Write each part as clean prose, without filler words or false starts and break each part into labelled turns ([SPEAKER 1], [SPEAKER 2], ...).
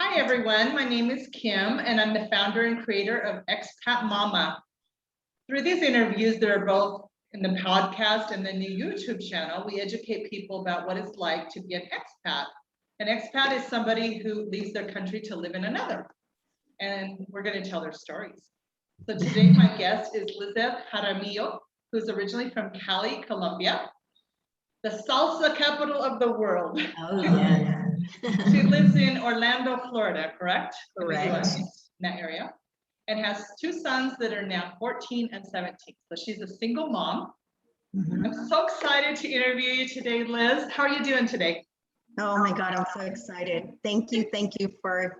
[SPEAKER 1] Hi, everyone. My name is Kim, and I'm the founder and creator of Expat Mama. Through these interviews that are both in the podcast and the new YouTube channel, we educate people about what it's like to be an expat. An expat is somebody who leaves their country to live in another. And we're going to tell their stories. So today, my guest is Lizeth Jaramilo, who's originally from Cali, Colombia, the salsa capital of the world.
[SPEAKER 2] Oh, yeah.
[SPEAKER 1] She lives in Orlando, Florida, correct?
[SPEAKER 2] Correct.
[SPEAKER 1] In that area, and has two sons that are now 14 and 17. So she's a single mom.
[SPEAKER 2] Mm-hmm.
[SPEAKER 1] I'm so excited to interview you today, Liz. How are you doing today?
[SPEAKER 2] Oh my God, I'm so excited. Thank you for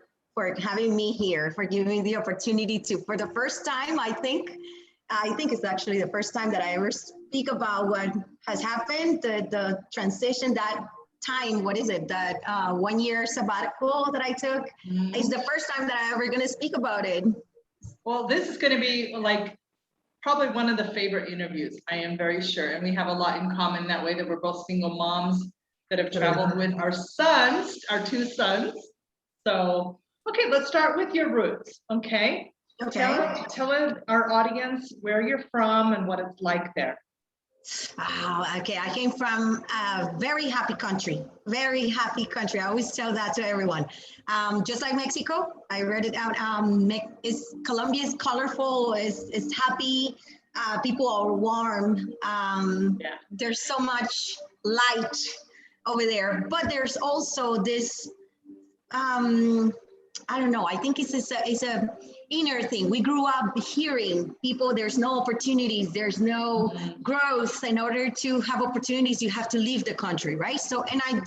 [SPEAKER 2] having me here, for giving me the opportunity to, for the first time, I think it's actually the first time that I ever speak about what has happened, the transition, that time, what is it, that 1 year sabbatical that I took. Mm-hmm. It's the first time that I ever gonna speak about it.
[SPEAKER 1] Well, this is gonna be like probably one of the favorite interviews, I am very sure. And we have a lot in common that way, that we're both single moms that have traveled with our sons, our two sons. So, okay, let's start with your roots, okay?
[SPEAKER 2] Okay.
[SPEAKER 1] Tell our audience where you're from and what it's like there.
[SPEAKER 2] Oh, okay. I came from a very happy country. Very happy country. I always tell that to everyone. Just like Mexico, I read it out. Colombia is colorful. It's happy. People are warm. There's so much light over there. But there's also this. I don't know. I think it's a inner thing. We grew up hearing people, there's no opportunities, there's no growth. In order to have opportunities, you have to leave the country, right? So, and I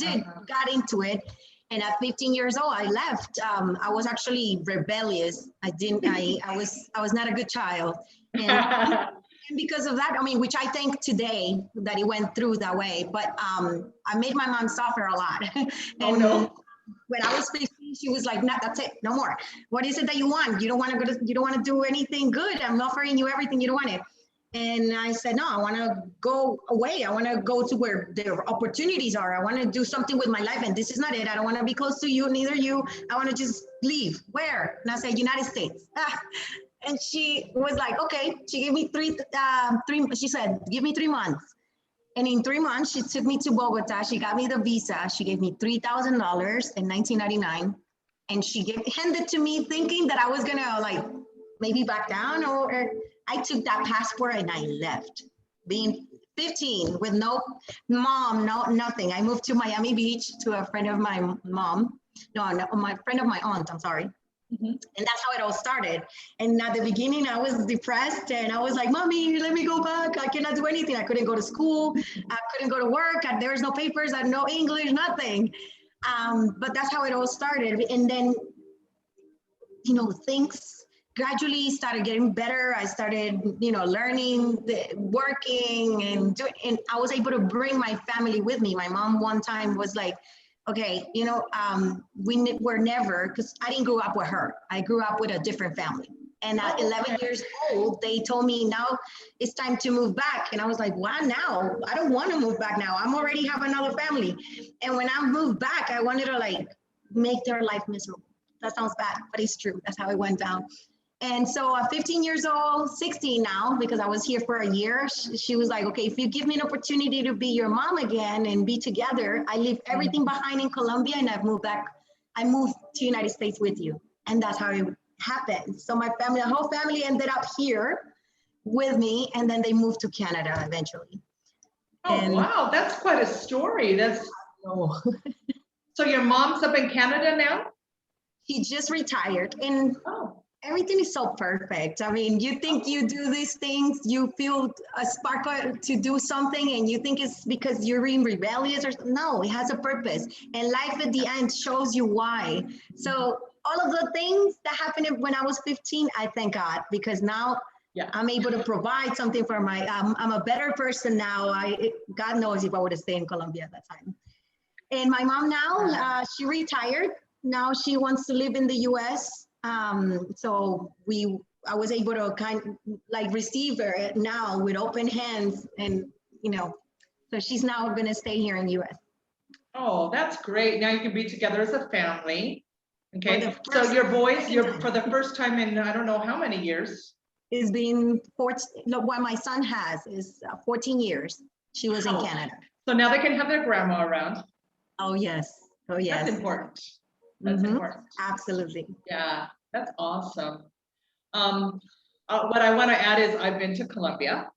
[SPEAKER 2] got into it. And at 15 years old, I left. I was actually rebellious. I was not a good child. And because of that, I mean, which I think today that it went through that way, but I made my mom suffer a lot.
[SPEAKER 1] Oh, no.
[SPEAKER 2] When I was 15, she was like, "No, that's it, no more. What is it that you want? You don't want to do anything good. I'm offering you everything. You don't want it." And I said, "No, I want to go away. I want to go to where the opportunities are. I want to do something with my life. And this is not it. I don't want to be close to you, neither you. I want to just leave." Where? And I said, "United States." And she was like, "Okay." She gave me she said, "Give me 3 months." And in 3 months, she took me to Bogota. She got me the visa. She gave me $3,000 in 1999. And she handed to me thinking that I was gonna like maybe back down, or I took that passport and I left. Being 15 with no mom, no nothing. I moved to Miami Beach to a friend of my mom. No, my friend of my aunt, I'm sorry. Mm-hmm. And that's how it all started. And at the beginning, I was depressed and I was like, "Mommy, let me go back. I cannot do anything. I couldn't go to school. I couldn't go to work. There was no papers. I had no English, nothing." But that's how it all started. And then, things gradually started getting better. I started, learning, working, and I was able to bring my family with me. My mom one time was like, "Okay, we're never," because I didn't grow up with her. I grew up with a different family. And at 11 years old, they told me, "Now it's time to move back." And I was like, "Why now? I don't want to move back now. I'm already have another family." And when I moved back, I wanted to like make their life miserable. That sounds bad, but it's true. That's how it went down. And so at 15 years old, 16 now, because I was here for a year, she was like, "Okay, if you give me an opportunity to be your mom again and be together, I leave everything behind in Colombia and I've moved back. I moved to United States with you." And that's how it happened. So my family, the whole family ended up here with me, and then they moved to Canada eventually.
[SPEAKER 1] Oh, wow, that's quite a story. So your mom's up in Canada now?
[SPEAKER 2] She just retired, and everything is so perfect. I mean, you think you do these things, you feel a spark to do something, and you think it's because you're being rebellious or no, it has a purpose. And life at the end shows you why. So all of the things that happened when I was 15, I thank God, because now I'm able to provide something for I'm a better person now. God knows if I would have stayed in Colombia at that time. And my mom now, she retired. Now she wants to live in the US. So I was able to receive her now with open hands, and so she's now going to stay here in the US.
[SPEAKER 1] Oh, that's great. Now you can be together as a family. Okay, so your boys, for the first time in, I don't know how many years.
[SPEAKER 2] It's been 14, no, what my son has is 14 years. She was in Canada.
[SPEAKER 1] So now they can have their grandma around.
[SPEAKER 2] Oh, yes. Oh, yes.
[SPEAKER 1] That's important. That's important.
[SPEAKER 2] Absolutely.
[SPEAKER 1] Yeah, that's awesome. What I want to add is I've been to Colombia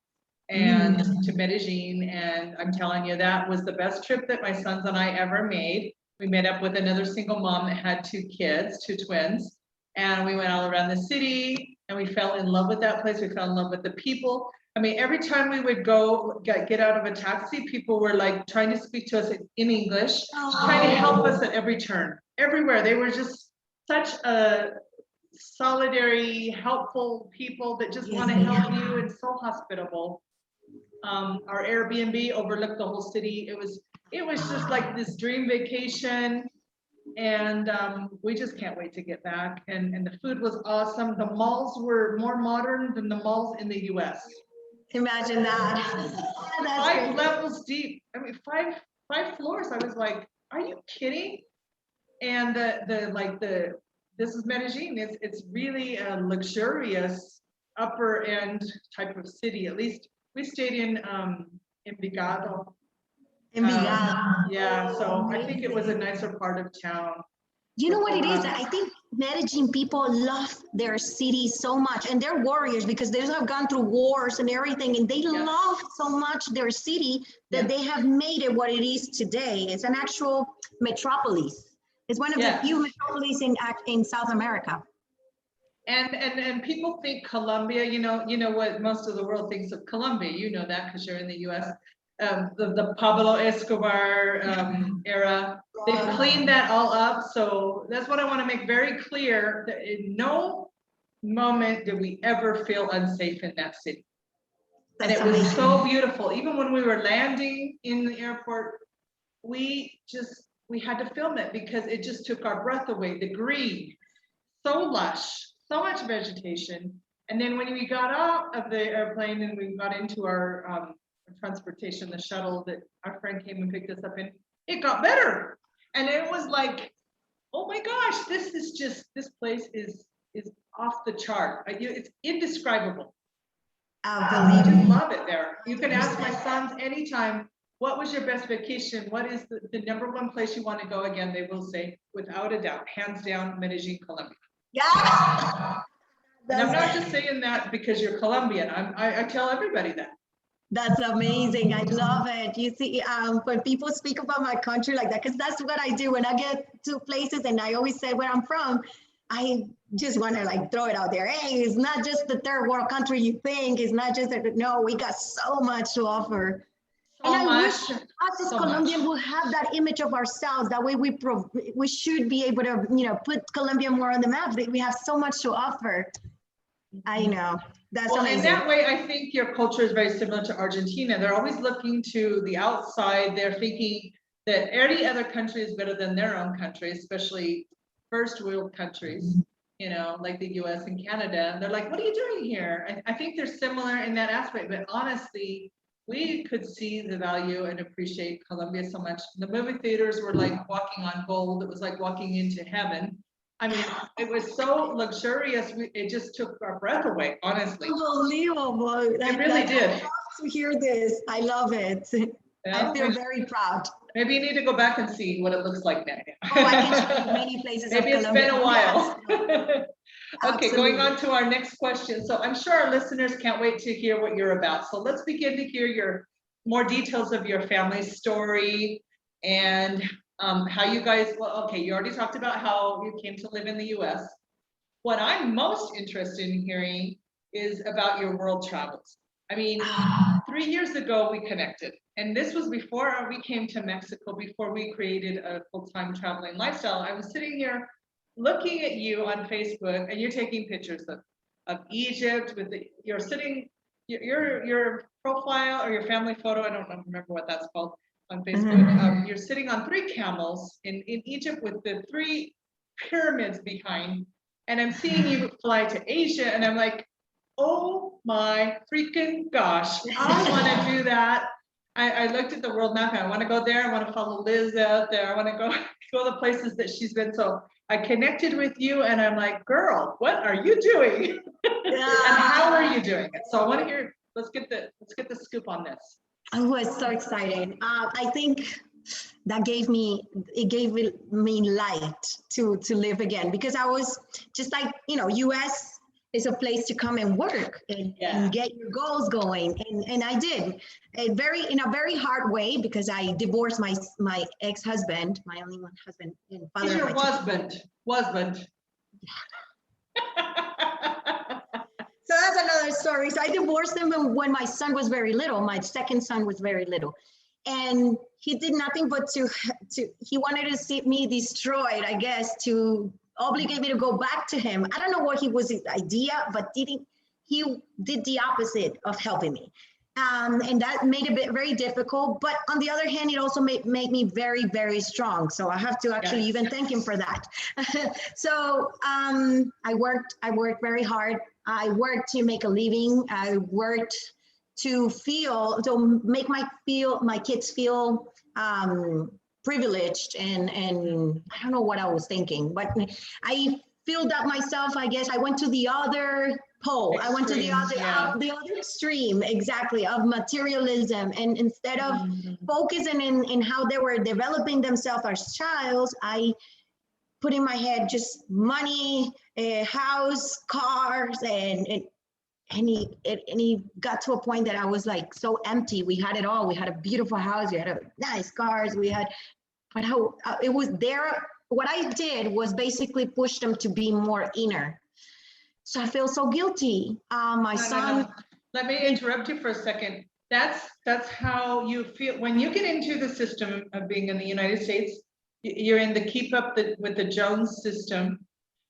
[SPEAKER 1] and to Medellin, and I'm telling you, that was the best trip that my sons and I ever made. We met up with another single mom that had 2 kids, 2 twins, and we went all around the city and we fell in love with that place. We fell in love with the people. I mean, every time we would go get out of a taxi, people were like trying to speak to us in English, trying to help us at every turn, everywhere. They were just such a solidary, helpful people that just want to help you and so hospitable. Our Airbnb overlooked the whole city. It was just like this dream vacation, and we just can't wait to get back. And the food was awesome. The malls were more modern than the malls in the US.
[SPEAKER 2] Imagine that.
[SPEAKER 1] 5 levels deep. I mean, five floors. I was like, are you kidding? And this is Medellin. It's really a luxurious upper end type of city. At least we stayed in Envigado. Yeah, so I think it was a nicer part of town.
[SPEAKER 2] You know what it is? I think Medellin people love their city so much, and they're warriors because they have gone through wars and everything, and they love so much their city that they have made it what it is today. It's an actual metropolis. It's one of the few metropolises in South America.
[SPEAKER 1] And people think Colombia, you know what most of the world thinks of Colombia. You know that because you're in the US. The Pablo Escobar era, they've cleaned that all up. So that's what I want to make very clear, that in no moment did we ever feel unsafe in that city. And it was so beautiful. Even when we were landing in the airport, we had to film it because it just took our breath away. The green, so lush, so much vegetation. And then when we got out of the airplane and we got into our transportation, the shuttle that our friend came and picked us up in, it got better. And it was like, oh my gosh, this place is off the chart. It's indescribable. I just love it there. You can ask my sons anytime, what was your best vacation? What is the number one place you want to go again? They will say, without a doubt, hands down, Medellin, Colombia.
[SPEAKER 2] Yeah.
[SPEAKER 1] And I'm not just saying that because you're Colombian. I tell everybody that.
[SPEAKER 2] That's amazing. I love it. You see, when people speak about my country like that, because that's what I do when I get to places, and I always say where I'm from, I just want to like throw it out there. Hey, it's not just the third world country you think. It's not just that. No, we got so much to offer.
[SPEAKER 1] So
[SPEAKER 2] and
[SPEAKER 1] much,
[SPEAKER 2] I wish us as Colombians will have that image of ourselves. That way we should be able to, put Colombia more on the map. We have so much to offer. I know. That's amazing.
[SPEAKER 1] In that way, I think your culture is very similar to Argentina. They're always looking to the outside. They're thinking that any other country is better than their own country, especially first world countries, like the US and Canada. And they're like, what are you doing here? I think they're similar in that aspect, but honestly, we could see the value and appreciate Colombia so much. The movie theaters were like walking on gold. It was like walking into heaven. I mean, it was so luxurious. It just took our breath away, honestly.
[SPEAKER 2] Unbelievable.
[SPEAKER 1] It really did.
[SPEAKER 2] I love to hear this. I love it. I feel very proud.
[SPEAKER 1] Maybe you need to go back and see what it looks like now.
[SPEAKER 2] Oh, I can show you many places.
[SPEAKER 1] Maybe it's been a while.
[SPEAKER 2] Yes.
[SPEAKER 1] Okay, going on to our next question. So I'm sure our listeners can't wait to hear what you're about. So let's begin to hear your more details of your family story and how you guys, you already talked about how you came to live in the US. What I'm most interested in hearing is about your world travels. I mean, 3 years ago we connected, and this was before we came to Mexico, before we created a full-time traveling lifestyle. I was sitting here looking at you on Facebook, and you're taking pictures of Egypt with your profile or your family photo. I don't remember what that's called on Facebook. You're sitting on 3 camels in Egypt with the 3 pyramids behind, and I'm seeing you fly to Asia, and I'm like, oh my freaking gosh, I want to do that. I looked at the world map, and I want to go there. I want to follow Liz out there. I want to go the places that she's been. So I connected with you and I'm like, girl, what are you doing? And how are you doing it? So I want to hear, let's get the scoop on this.
[SPEAKER 2] I was so excited. I think that gave me light to live again, because I was just like, US is a place to come and work and get your goals going. And I did in a very hard way, because I divorced my ex-husband, my only one husband and father.
[SPEAKER 1] He's your husband.
[SPEAKER 2] So that's another story. So I divorced him when my son was very little. My second son was very little. And he did nothing but he wanted to see me destroyed, I guess, to obligate me to go back to him. I don't know what his idea, but he did the opposite of helping me. And that made it very difficult. But on the other hand, it also made me very, very strong. So I have to actually even thank him for that. So I worked very hard. I worked to make a living. I worked to make my kids feel privileged, and I don't know what I was thinking, but I filled up myself, I guess. I went to the other pole.
[SPEAKER 1] Extreme,
[SPEAKER 2] I went to the other extreme, exactly, of materialism. And instead of focusing in how they were developing themselves as childs, I put in my head just money, house, cars, and he got to a point that I was like so empty. We had it all. We had a beautiful house. We had nice cars. But how it was there. What I did was basically push them to be more inner. So I feel so guilty. My son.
[SPEAKER 1] No. Let me interrupt you for a second. That's how you feel when you get into the system of being in the United States. You're in the keep up with the Jones system,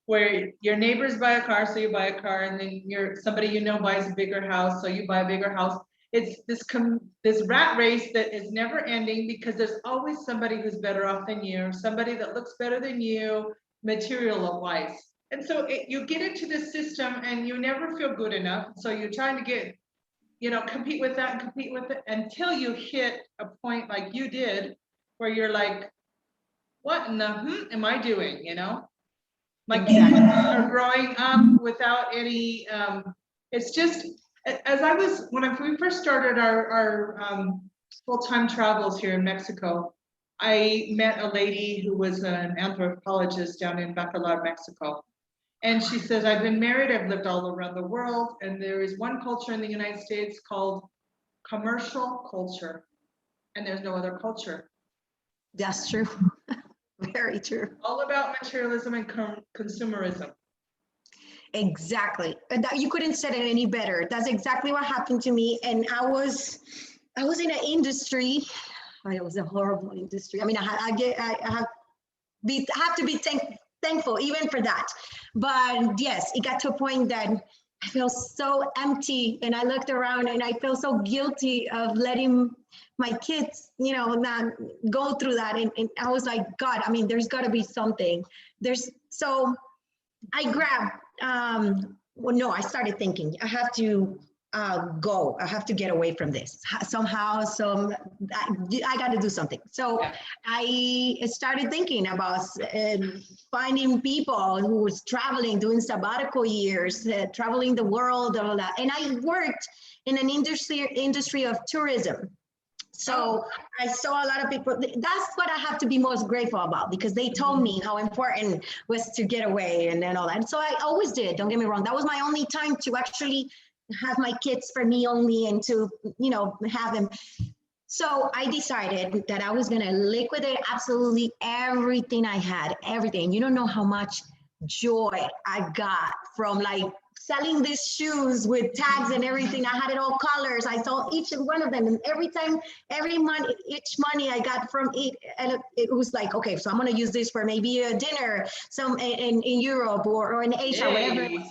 [SPEAKER 1] where your neighbors buy a car, so you buy a car, and then somebody buys a bigger house, so you buy a bigger house. It's this rat race that is never ending, because there's always somebody who's better off than you, somebody that looks better than you, material-wise. And so you get into this system and you never feel good enough. So you're trying to compete with that and compete with it until you hit a point like you did, where you're like, what in the am I doing? My kids are growing up without any, it's just, when we first started our full-time travels here in Mexico, I met a lady who was an anthropologist down in Bacalar, Mexico. And she says, I've been married, I've lived all around the world, and there is one culture in the United States called commercial culture, and there's no other culture.
[SPEAKER 2] That's true. Very true.
[SPEAKER 1] All about materialism and consumerism.
[SPEAKER 2] Exactly. You couldn't say it any better. That's exactly what happened to me. And I was in an industry. It was a horrible industry. I mean, I have to be thankful even for that. But yes, it got to a point that I felt so empty, and I looked around and I felt so guilty of letting my kids, not go through that. And I was like, God, I mean, there's got to be something. So I grabbed, I started thinking, I have to go. I have to get away from this somehow. So I got to do something. So I started thinking about finding people who was traveling, doing sabbatical years, traveling the world, all that. And I worked in an industry of tourism. So I saw a lot of people. That's what I have to be most grateful about, because they told me how important was to get away and all that. And so I always did. Don't get me wrong. That was my only time to actually have my kids for me only, and to, have them. So I decided that I was going to liquidate absolutely everything I had, everything. You don't know how much joy I got from selling these shoes with tags and everything. I had it all colors. I saw each one of them, and each money I got from it, and it was like, okay, so I'm going to use this for maybe a dinner, in Europe or in Asia, whatever it was.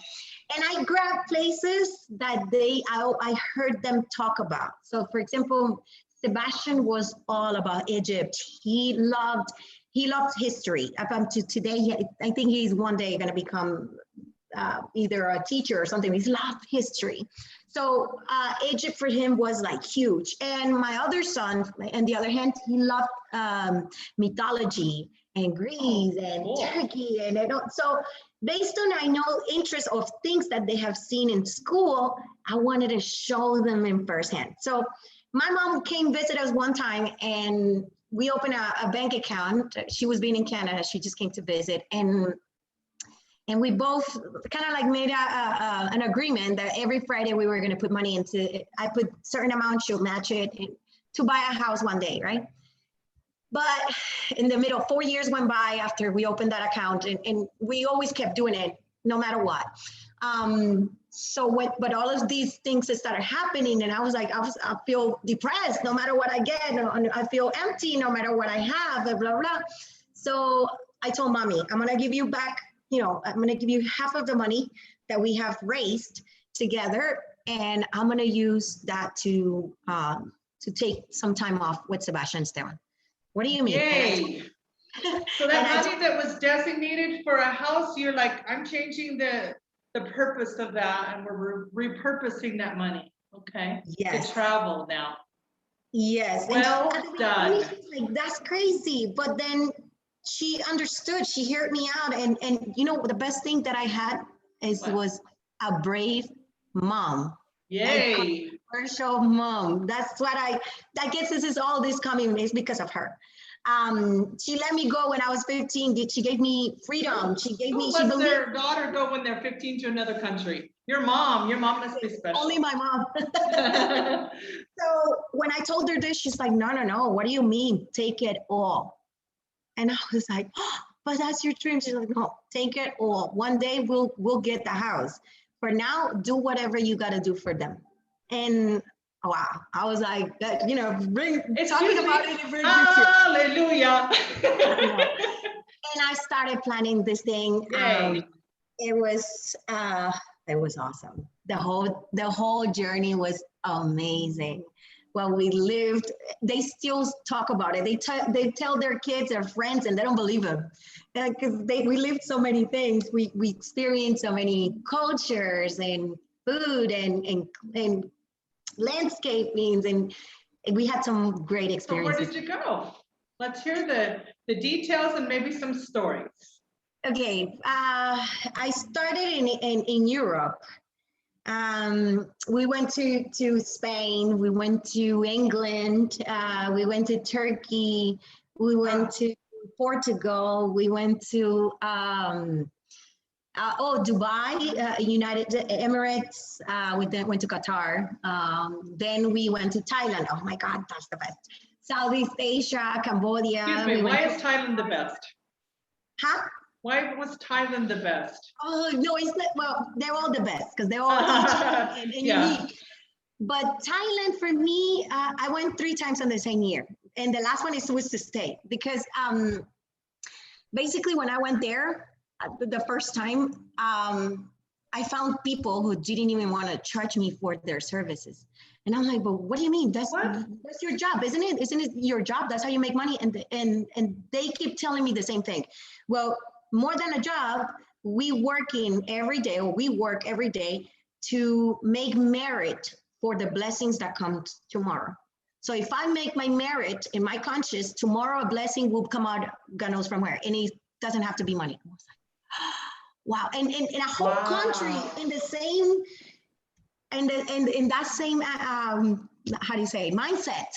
[SPEAKER 2] And I grabbed places that I heard them talk about. So for example, Sebastian was all about Egypt. He loved history. Up until today, I think he's one day going to become either a teacher or something. He loved history. So Egypt for him was like huge. And my other son, on the other hand, he loved mythology and Greece and Turkey. And so based on I know interest of things that they have seen in school, I wanted to show them in firsthand. So my mom came visit us one time and we opened a bank account. She was being in Canada. She just came to visit. And we both kind of like made an agreement that every Friday we were going to put money into, I put certain amount, she'll match it to buy a house one day, right? But in the middle, 4 years went by after we opened that account and we always kept doing it no matter what. But all of these things that started happening and I was like, I feel depressed no matter what I get. I feel empty no matter what I have, blah, blah, blah. So I told mommy, I'm going to give you back, I'm going to give you half of the money that we have raised together. And I'm going to use that to take some time off with Sebastian Esteban. What do you mean?
[SPEAKER 1] Yay. So that money that was designated for a house, you're like, I'm changing the purpose of that and we're repurposing that money. Okay.
[SPEAKER 2] Yes.
[SPEAKER 1] To travel now.
[SPEAKER 2] Yes.
[SPEAKER 1] Well done.
[SPEAKER 2] Like, that's crazy. But then she understood, she heard me out. And the best thing that I had was a brave mom.
[SPEAKER 1] Yay.
[SPEAKER 2] A commercial mom. That's what I guess this is all this coming is because of her. She let me go when I was 15. She gave me freedom. She
[SPEAKER 1] lets their daughter go when they're 15 to another country? Your mom must be special.
[SPEAKER 2] Only my mom. So when I told her this, she's like, no. What do you mean? Take it all. And I was like, oh, but that's your dream. She's like, no, take it all. One day we'll get the house. For now, do whatever you got to do for them. And wow, I was like, talking about it.
[SPEAKER 1] Hallelujah.
[SPEAKER 2] And I started planning this thing. It was awesome. The whole journey was amazing. Well, we lived, they still talk about it. They tell their kids, their friends, and they don't believe them. Because we lived so many things. We experienced so many cultures and food and landscaping, and we had some great experiences.
[SPEAKER 1] So where did you go? Let's hear the details and maybe some stories.
[SPEAKER 2] Okay, I started in Europe. We went to Spain, we went to England, we went to Turkey, we went to Portugal, we went to Dubai, United Emirates, we then went to Qatar, then we went to Thailand. Oh my God, that's the best. Southeast Asia, Cambodia.
[SPEAKER 1] Excuse me, why is Thailand the best?
[SPEAKER 2] Huh?
[SPEAKER 1] Why was Thailand the best?
[SPEAKER 2] Oh, no, it's not, well, they're all the best because they're all and unique. But Thailand, for me, I went 3 times in the same year. And the last one was to stay because basically when I went there the first time, I found people who didn't even want to charge me for their services. And I'm like, but what do you mean? That's your job, isn't it? Isn't it your job? That's how you make money. And they keep telling me the same thing. Well, more than a job, we work every day to make merit for the blessings that come tomorrow. So if I make my merit in my conscience, tomorrow a blessing will come out, God knows from where, and it doesn't have to be money. I was like, wow. And in a whole country, in the same, and in that same, how do you say, mindset,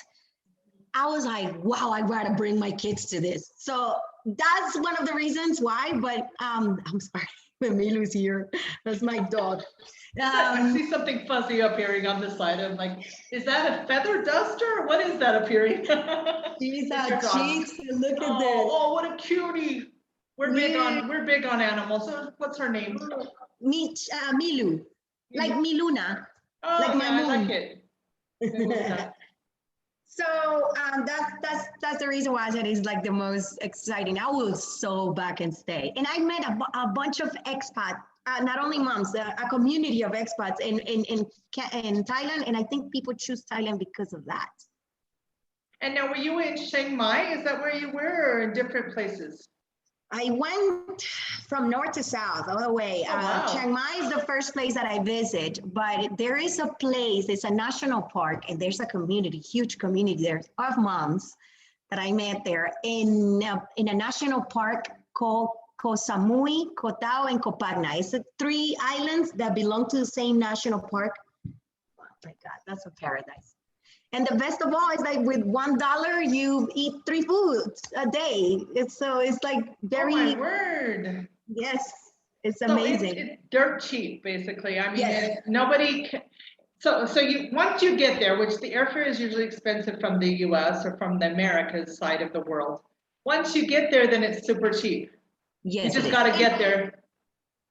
[SPEAKER 2] I was like, wow, I gotta bring my kids to this. So that's one of the reasons why, but I'm sorry, Milu's here. That's my dog.
[SPEAKER 1] I see something fuzzy appearing on the side. I'm like, is that a feather duster? What is that appearing?
[SPEAKER 2] She's a cheeks. Look at this.
[SPEAKER 1] Oh, what a cutie. We're big on animals. So what's her name?
[SPEAKER 2] Milu. Yeah. Like Miluna.
[SPEAKER 1] Oh, like my moon. I like it.
[SPEAKER 2] So that's the reason why I said it's like the most exciting. I will so back and stay. And I met a bunch of expats, not only moms, a community of expats in Thailand. And I think people choose Thailand because of that.
[SPEAKER 1] And now, were you in Chiang Mai? Is that where you were, or in different places?
[SPEAKER 2] I went from north to south all the way.
[SPEAKER 1] Oh, wow.
[SPEAKER 2] Chiang Mai is the first place that I visit, but there is a place, it's a national park, and there's a community, huge community there of moms that I met there in a national park called Koh Samui, Koh Tao, and Koh Phangan. It's 3 islands that belong to the same national park. Oh my God, that's a paradise. And the best of all is like with $1, you eat 3 foods a day. It's like very.
[SPEAKER 1] Oh my word.
[SPEAKER 2] Yes, it's
[SPEAKER 1] So
[SPEAKER 2] amazing.
[SPEAKER 1] it's dirt cheap, basically. I mean,
[SPEAKER 2] Yes.
[SPEAKER 1] nobody can. So you once you get there, which the airfare is usually expensive from the U.S. or from the Americas side of the world. Once you get there, then it's super cheap.
[SPEAKER 2] Yes,
[SPEAKER 1] You just got to get there.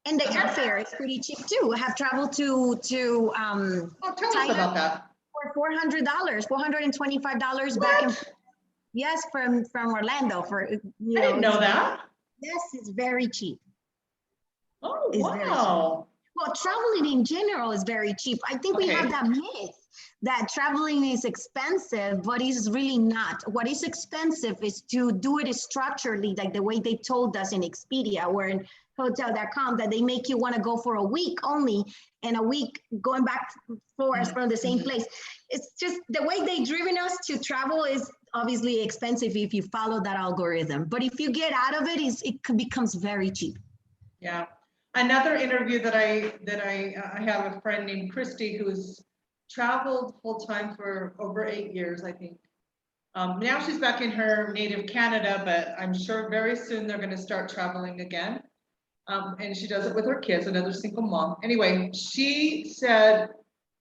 [SPEAKER 2] And the airfare is pretty cheap too. I have traveled to
[SPEAKER 1] tell us about that.
[SPEAKER 2] for $400, $425 back and yes, from Orlando for
[SPEAKER 1] I didn't know that.
[SPEAKER 2] Yes, it's very cheap.
[SPEAKER 1] Oh,
[SPEAKER 2] It's very
[SPEAKER 1] wow.
[SPEAKER 2] Well, traveling in general is very cheap. I think we have that myth that traveling is expensive, but it's really not. What is expensive is to do it structurally, like the way they told us in Expedia or in hotel.com, that they make you want to go for a week only, and a week going back forth from the same place. It's just the way they driven us to travel is obviously expensive if you follow that algorithm. But if you get out of it, it becomes very cheap.
[SPEAKER 1] Yeah. Another interview that I have a friend named Christy who's traveled full time for over 8 years, I think. Now she's back in her native Canada, but I'm sure very soon they're going to start traveling again. And she does it with her kids, another single mom. Anyway, she said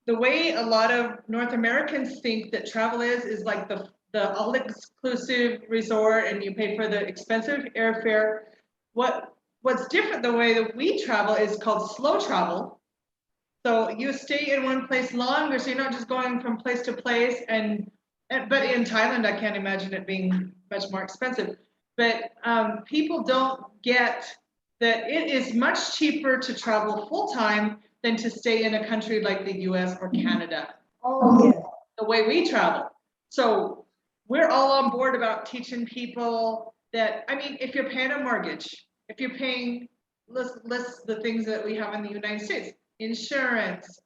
[SPEAKER 1] the way a lot of North Americans think that travel is like the all-inclusive resort and you pay for the expensive airfare. What's different, the way that we travel is called slow travel. So you stay in one place longer, so you're not just going from place to place. But in Thailand, I can't imagine it being much more expensive. But people don't get that it is much cheaper to travel full time than to stay in a country like the US or Canada.
[SPEAKER 2] Oh, yeah.
[SPEAKER 1] The way we travel. So we're all on board about teaching people that, I mean, if you're paying a mortgage, if you're paying, list the things that we have in the United States, insurance,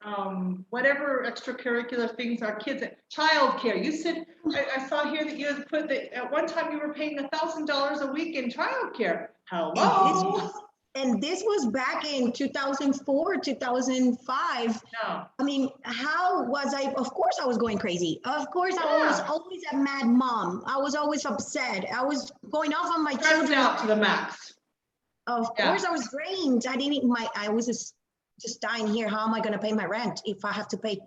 [SPEAKER 1] whatever extracurricular things our kids, childcare. You said, I saw here that you had put that at one time you were paying $1,000 a week in childcare. Hello.
[SPEAKER 2] And this was back in 2004, 2005.
[SPEAKER 1] No.
[SPEAKER 2] I mean, how was I? Of course, I was going crazy. Of course, I was always a mad mom. I was always upset. I was going off on my children.
[SPEAKER 1] Out to the max.
[SPEAKER 2] Of course, I was drained. I was just dying here. How am I going to pay my rent if I have to pay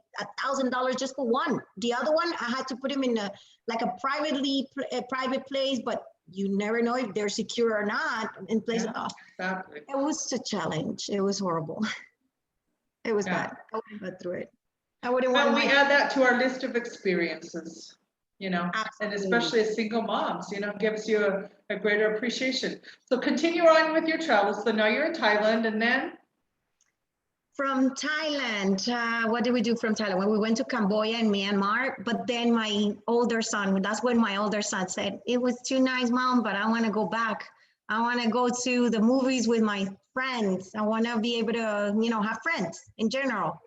[SPEAKER 2] $1,000 just for one? The other one, I had to put him in a private place, but you never know if they're secure or not in places.
[SPEAKER 1] Exactly.
[SPEAKER 2] It was a challenge. It was horrible. It was bad. I wouldn't go through it. I wouldn't want.
[SPEAKER 1] But we add that to our list of experiences,
[SPEAKER 2] Absolutely.
[SPEAKER 1] and especially as single moms, gives you a greater appreciation. So continue on with your travels. So now you're in Thailand, and then?
[SPEAKER 2] From Thailand, what did we do from Thailand? Well, we went to Cambodia and Myanmar, but then that's when my older son said, it was too nice, Mom, but I want to go back. I want to go to the movies with my friends. I want to be able to, have friends in general.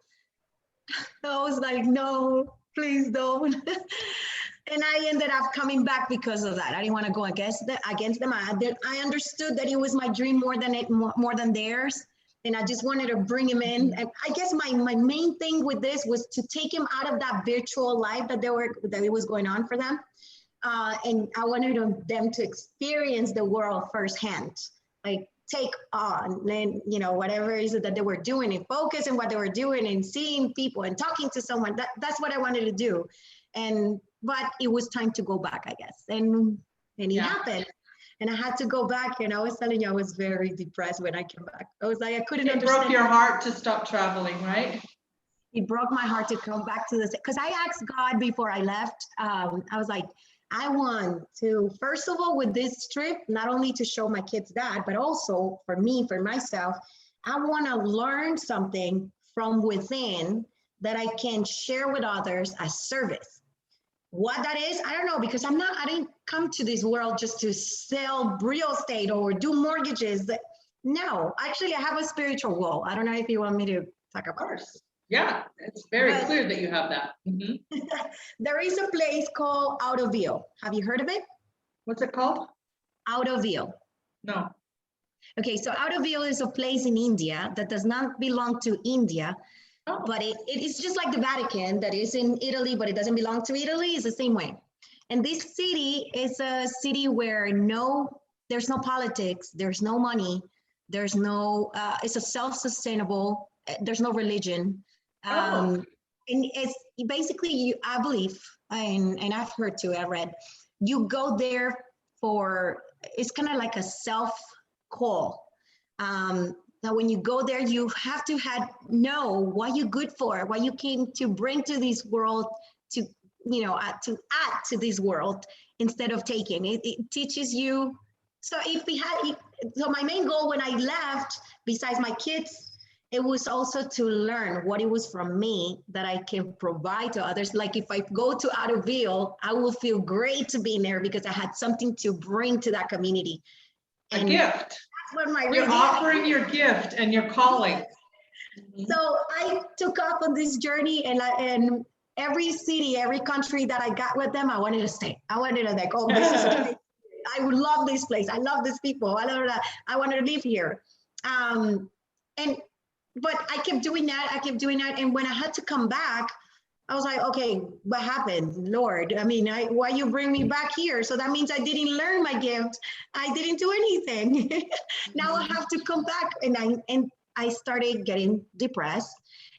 [SPEAKER 2] I was like, no, please don't. And I ended up coming back because of that. I didn't want to go against them. I understood that it was my dream more than theirs. And I just wanted to bring him in. And I guess my main thing with this was to take him out of that virtual life that it was going on for them. And I wanted them to experience the world firsthand, like take on and, whatever it is that they were doing and focus on what they were doing and seeing people and talking to someone. That's what I wanted to do. But it was time to go back, I guess. And it happened. And I had to go back, and I was telling you, I was very depressed when I came back. I was like, I couldn't understand.
[SPEAKER 1] It broke your heart to stop traveling, right?
[SPEAKER 2] It broke my heart to come back to this, because I asked God before I left. I was like, I want to, first of all, with this trip, not only to show my kids that, but also for me, for myself, I want to learn something from within that I can share with others as service. What that is, I don't know, because I didn't come to this world just to sell real estate or do mortgages. No, actually, I have a spiritual goal. I don't know if you want me to talk about it.
[SPEAKER 1] Of course. Yeah, it's very
[SPEAKER 2] But-
[SPEAKER 1] clear that you have that. Mhm.
[SPEAKER 2] There is a place called Autoville. Have you heard of it?
[SPEAKER 1] What's it called?
[SPEAKER 2] Autoville.
[SPEAKER 1] No.
[SPEAKER 2] Okay, so Autoville is a place in India that does not belong to India,
[SPEAKER 1] Oh,
[SPEAKER 2] but it is just like the Vatican that is in Italy, but it doesn't belong to Italy. It's the same way. And this city is a city where there's no politics, there's no money, there's no, it's a self-sustainable, there's no religion. And it's basically, I believe, and I've heard too, I read, you go there for, it's kind of like a self-call. Now, when you go there, you have to know what you're good for, what you came to bring to this world, to add to this world instead of taking. It teaches you. So so my main goal when I left, besides my kids, it was also to learn what it was from me that I can provide to others. Like if I go to Autoville, I will feel great to be there because I had something to bring to that community.
[SPEAKER 1] a gift.
[SPEAKER 2] That's what my
[SPEAKER 1] You're offering your gift and your calling.
[SPEAKER 2] So I took off on this journey, and every city, every country that I got with them, I wanted to stay. I wanted to like, oh, this is a place. I would love this place. I love these people. I wanted to live here. But I kept doing that. And when I had to come back, I was like, okay, what happened, Lord? I mean, why you bring me back here? So that means I didn't learn my gift. I didn't do anything. Now I have to come back. And I started getting depressed,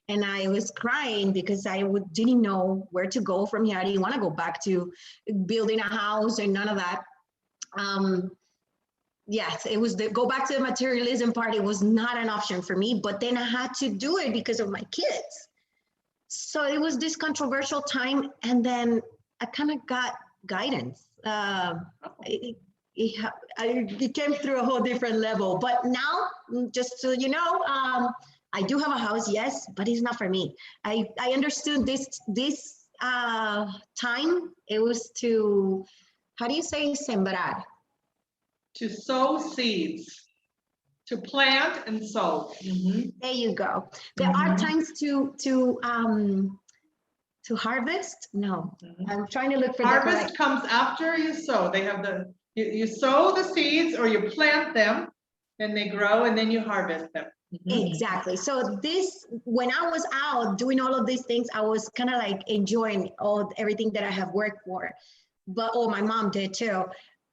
[SPEAKER 2] and I was crying because I didn't know where to go from here. I didn't want to go back to building a house and none of that. Yes, it was go back to the materialism part. It was not an option for me, but then I had to do it because of my kids. So it was this controversial time, and then I kind of got guidance. It came through a whole different level. But now, just so you know, I do have a house, yes, but it's not for me. I understood this time. It was to, how do you say sembrar?
[SPEAKER 1] To sow seeds, to plant and sow. Mhm.
[SPEAKER 2] There you go. There are times to harvest. No, I'm trying to look for the
[SPEAKER 1] Harvest
[SPEAKER 2] correct.
[SPEAKER 1] comes after you sow. They have you sow the seeds or you plant them and they grow and then you harvest them.
[SPEAKER 2] Exactly. So when I was out doing all of these things, I was kind of like enjoying everything that I have worked for, but my mom did too.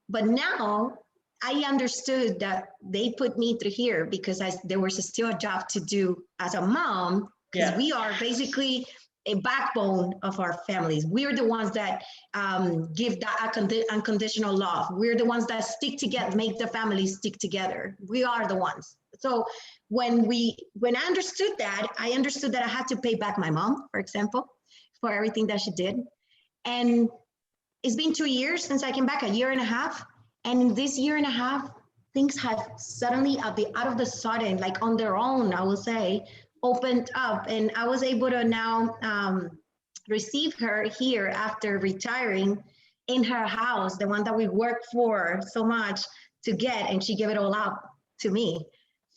[SPEAKER 2] But now I understood that they put me through here because there was still a job to do as a mom, because we are basically a backbone of our families. We're the ones that give that unconditional love. We're the ones that stick together, make the families stick together. We are the ones. So when I understood that, I had to pay back my mom, for example, for everything that she did. And it's been 2 years since I came back, a year and a half. And in this year and a half, things have suddenly, out of the sudden, like on their own, I will say, opened up. And I was able to now receive her here after retiring in her house, the one that we worked for so much to get, and she gave it all up to me.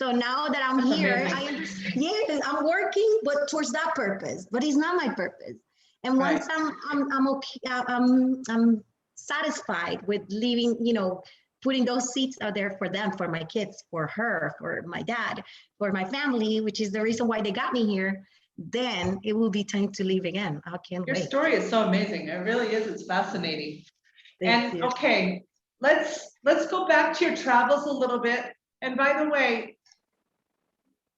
[SPEAKER 2] So now that I'm here, I understand, yes, I'm working, but towards that purpose, but it's not my purpose. And once I'm okay, I'm satisfied with leaving, putting those seeds out there for them, for my kids, for her, for my dad, for my family, which is the reason why they got me here, then it will be time to leave again. I can't wait.
[SPEAKER 1] Your story is so amazing. It really is. It's fascinating.
[SPEAKER 2] Thank you.
[SPEAKER 1] Okay, let's go back to your travels a little bit. And by the way,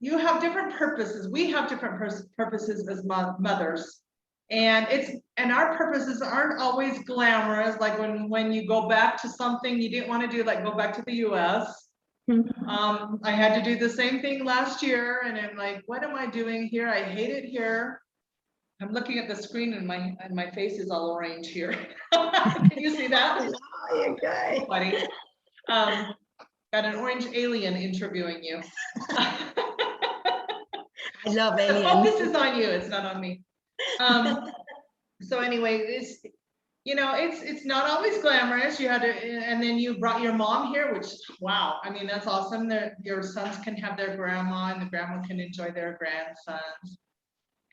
[SPEAKER 1] you have different purposes. We have different purposes as mothers. And our purposes aren't always glamorous. Like when you go back to something you didn't want to do, like go back to the US. I had to do the same thing last year, and I'm like, what am I doing here? I hate it here. I'm looking at the screen and my face is all orange here. Can you see that?
[SPEAKER 2] Oh, okay.
[SPEAKER 1] Funny. Got an orange alien interviewing you.
[SPEAKER 2] I love
[SPEAKER 1] The
[SPEAKER 2] aliens.
[SPEAKER 1] focus is on you, it's not on me. So anyway, you know, it's not always glamorous. You had to, and then you brought your mom here, which, wow, I mean, that's awesome that your sons can have their grandma and the grandma can enjoy their grandsons.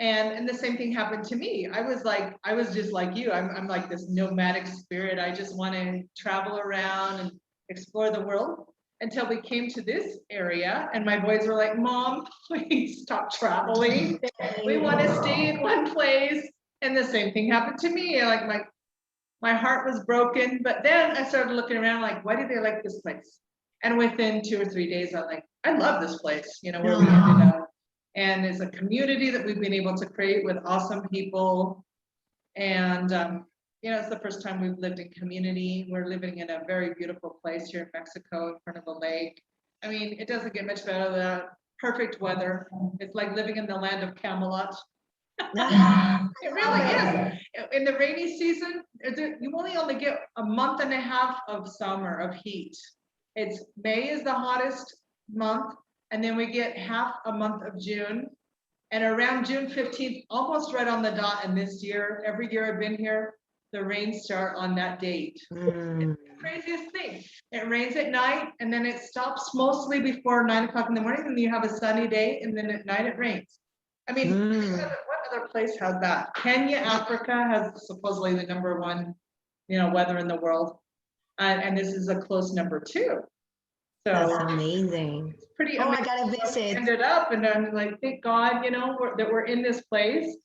[SPEAKER 1] And the same thing happened to me. I was just like you. I'm like this nomadic spirit. I just want to travel around and explore the world until we came to this area. And my boys were like, Mom, please stop traveling. We want to stay in one place. And the same thing happened to me. Like my heart was broken. But then I started looking around like, why do they like this place? And within 2 or 3 days, I'm like, I love this place, you know, where we ended up. And it's a community that we've been able to create with awesome people. And, you know, it's the first time we've lived in community. We're living in a very beautiful place here in Mexico in front of a lake. I mean, it doesn't get much better than that. Perfect weather. It's like living in the land of Camelot. It really is. In the rainy season, you only get a month and a half of summer of heat. It's May is the hottest month. And then we get half a month of June, and around June 15th, almost right on the dot. And this year, every year I've been here, the rains start on that date. It's the craziest thing. It rains at night, and then it stops mostly before 9 o'clock in the morning, and you have a sunny day, and then at night it rains. I mean, what other place has that? Kenya, Africa has supposedly the #1, you know, weather in the world, and this is a close #2. So
[SPEAKER 2] that's amazing.
[SPEAKER 1] It's pretty
[SPEAKER 2] amazing.
[SPEAKER 1] I
[SPEAKER 2] gotta visit.
[SPEAKER 1] Ended up, and I'm like, thank God, you know, that we're in this place,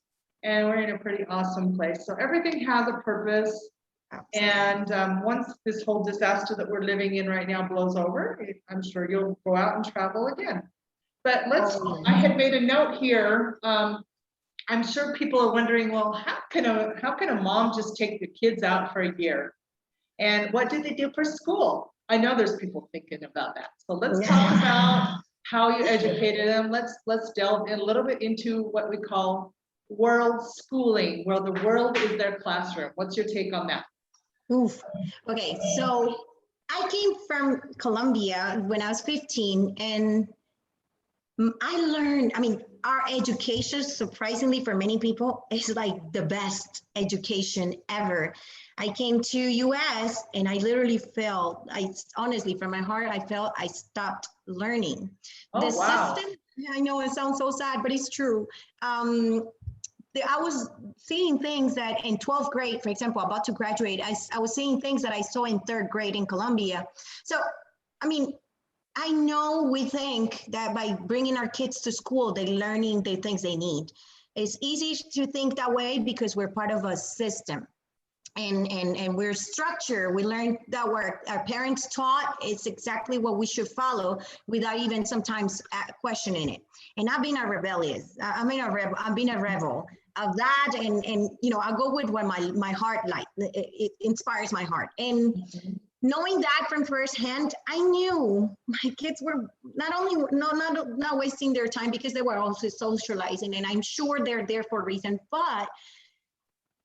[SPEAKER 1] and we're in a pretty awesome place. So everything has a purpose. Absolutely. And once this whole disaster that we're living in right now blows over, I'm sure you'll go out and travel again. But I had made a note here. I'm sure people are wondering, well, how can a mom just take the kids out for a year? And what do they do for school? I know there's people thinking about that. So let's talk about how you educated them. Let's delve in a little bit into what we call world schooling, where the world is their classroom. What's your take on that?
[SPEAKER 2] Oof. Okay, so I came from Colombia when I was 15, and I learned, I mean, our education, surprisingly for many people, is like the best education ever. I came to US and I literally felt, honestly, from my heart, I felt I stopped learning.
[SPEAKER 1] Oh,
[SPEAKER 2] the
[SPEAKER 1] wow.
[SPEAKER 2] system, I know it sounds so sad, but it's true. I was seeing things that in 12th grade, for example, about to graduate, I was seeing things that I saw in 3rd grade in Colombia. So, I mean, I know we think that by bringing our kids to school, they're learning the things they need. It's easy to think that way because we're part of a system. And we're structured. We learned that our parents taught. It's exactly what we should follow without even sometimes questioning it. And I've been a rebellious. I've been a rebel of that. And you know, I go with what my heart like. It inspires my heart. And knowing that from firsthand, I knew my kids were not only not wasting their time because they were also socializing, and I'm sure they're there for a reason, but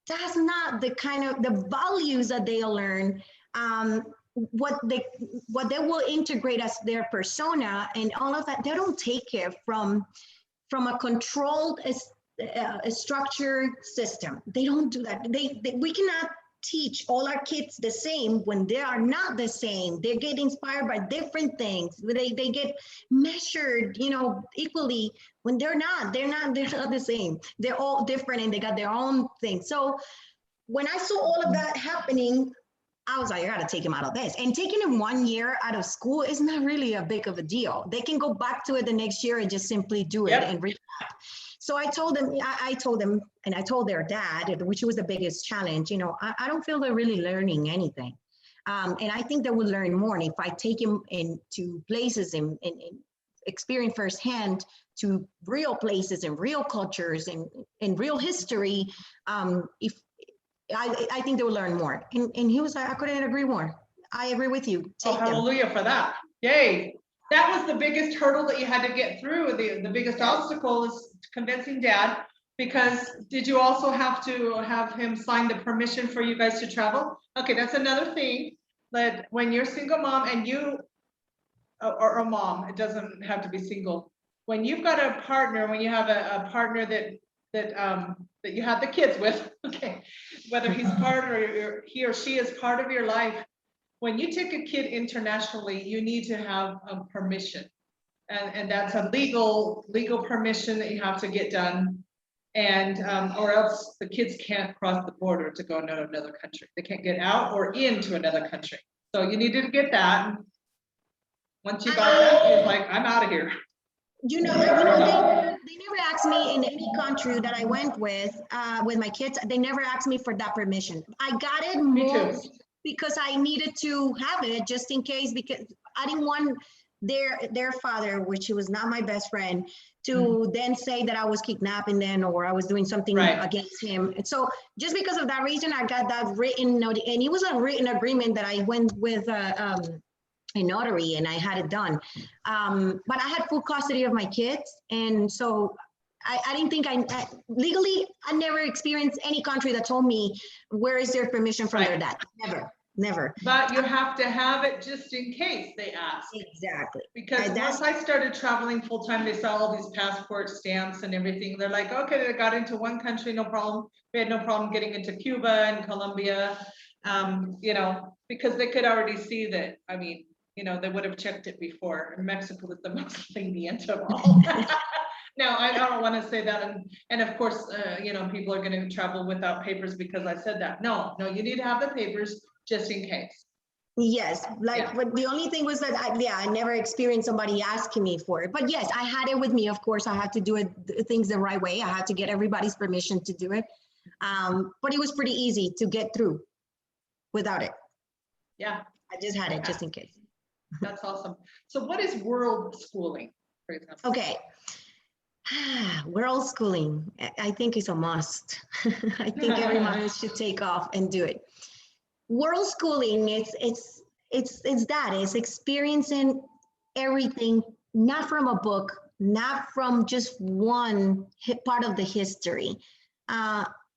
[SPEAKER 2] that's not the kind of the values that they'll learn, what they will integrate as their persona and all of that. They don't take it from a controlled, a structured system. They don't do that. We cannot teach all our kids the same when they are not the same. They get inspired by different things. They get measured, you know, equally when they're not the same. They're all different and they got their own thing. So when I saw all of that happening, I was like, I gotta take him out of this. And taking him 1 year out of school is not really a big of a deal. They can go back to it the next year and just simply do it and recap. So I told them, and I told their dad, which was the biggest challenge, you know, I don't feel they're really learning anything. And I think they will learn more. And if I take him into places and experience firsthand to real places and real cultures and real history, I think they will learn more. And he was like, I couldn't agree more. I agree with you.
[SPEAKER 1] Hallelujah for that. Yay. That was the biggest hurdle that you had to get through. The biggest obstacle is convincing dad, because did you also have to have him sign the permission for you guys to travel? Okay, that's another thing. That when you're single mom and you, or a mom, it doesn't have to be single. When you've got a partner, when you have a partner that that you have the kids with, okay, whether he's part or he or she is part of your life, when you take a kid internationally, you need to have permission. And that's a legal permission that you have to get done. And or else the kids can't cross the border to go to another country. They can't get out or into another country. So you needed to get that. Once you got that, it's like, I'm out of here.
[SPEAKER 2] They never asked me in any country that I went with my kids. They never asked me for that permission. I got it more because I needed to have it just in case, because I didn't want their father, which was not my best friend, to then say that I was kidnapping them or I was doing something against him. And so just because of that reason, I got that written note, and it was a written agreement that I went with a notary and I had it done. But I had full custody of my kids. And so I didn't think legally, I never experienced any country that told me, where is their permission from their dad? Never.
[SPEAKER 1] But you have to have it just in case they ask.
[SPEAKER 2] Exactly.
[SPEAKER 1] Because once I started traveling full time, they saw all these passport stamps and everything. They're like, okay, they got into one country, no problem. We had no problem getting into Cuba and Colombia, because they could already see that, I mean, they would have checked it before. And Mexico was the most lenient of all. Now, I don't want to say that. And of course, people are going to travel without papers because I said that. No, you need to have the papers just in case.
[SPEAKER 2] Yes, but the only thing was that I never experienced somebody asking me for it. But yes, I had it with me. Of course, I had to do things the right way. I had to get everybody's permission to do it. But it was pretty easy to get through without it.
[SPEAKER 1] Yeah.
[SPEAKER 2] I just had it just in case.
[SPEAKER 1] That's awesome. So what is world schooling, for example?
[SPEAKER 2] Okay. World schooling, I think is a must. I think everyone should take off and do it. World schooling, it's experiencing everything, not from a book, not from just one part of the history.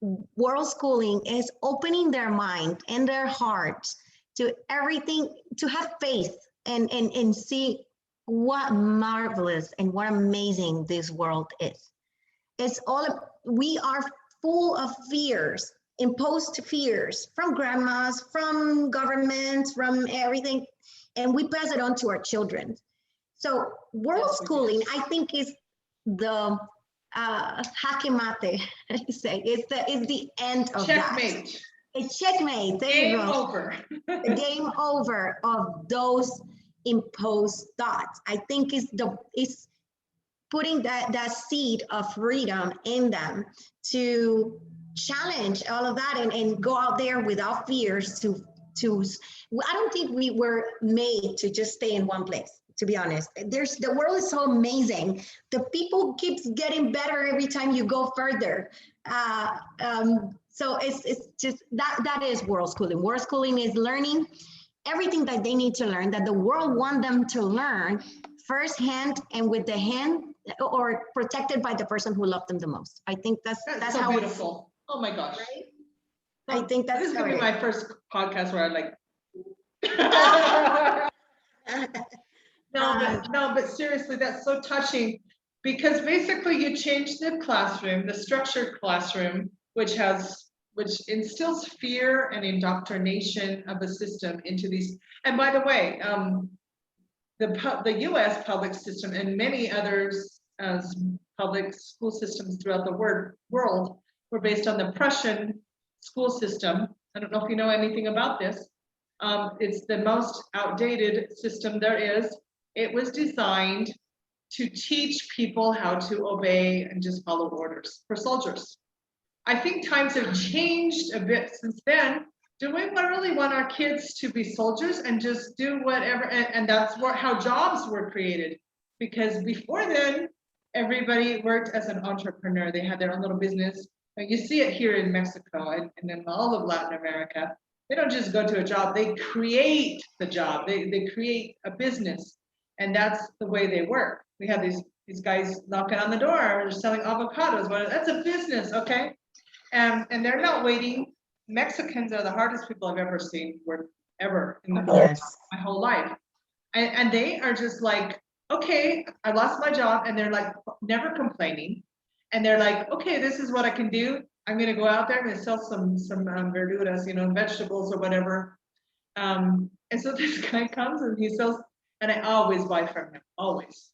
[SPEAKER 2] World schooling is opening their mind and their hearts to everything, to have faith and see what marvelous and what amazing this world is. We are full of fears, imposed fears from grandmas, from governments, from everything, and we pass it on to our children. So world schooling, I think, is the jaque mate, I say, it's the end of
[SPEAKER 1] checkmate.
[SPEAKER 2] That. It's checkmate. There
[SPEAKER 1] Game
[SPEAKER 2] you go.
[SPEAKER 1] over.
[SPEAKER 2] The game over of those imposed thoughts. I think it's putting that seed of freedom in them to challenge all of that and go out there without fears to I don't think we were made to just stay in one place, to be honest. The world is so amazing. The people keeps getting better every time you go further. So it's just that is world schooling. World schooling is learning everything that they need to learn, that the world want them to learn firsthand and with the hand or protected by the person who loved them the most. I think that's
[SPEAKER 1] so
[SPEAKER 2] how
[SPEAKER 1] beautiful. Oh my gosh.
[SPEAKER 2] Right? I think that's
[SPEAKER 1] this is gonna be my first podcast where I like no, but seriously, that's so touching, because basically you change the classroom, the structured classroom, which instills fear and indoctrination of a system into these. And by the way, the US public system and many others public school systems throughout the world were based on the Prussian school system. I don't know if you know anything about this. It's the most outdated system there is. It was designed to teach people how to obey and just follow orders for soldiers. I think times have changed a bit since then. Do we really want our kids to be soldiers and just do whatever? And that's how jobs were created. Because before then, everybody worked as an entrepreneur. They had their own little business. And you see it here in Mexico and in all of Latin America. They don't just go to a job, they create the job. They create a business. And that's the way they work. We have these guys knocking on the door, they're selling avocados. Well, that's a business, okay? And they're not waiting. Mexicans are the hardest people I've ever seen, ever in my whole life. And they are just like, okay, I lost my job, and they're like never complaining. And they're like, okay, this is what I can do. I'm gonna go out there, I'm gonna sell some verduras, vegetables or whatever. And so this guy comes and he sells, and I always buy from him, always.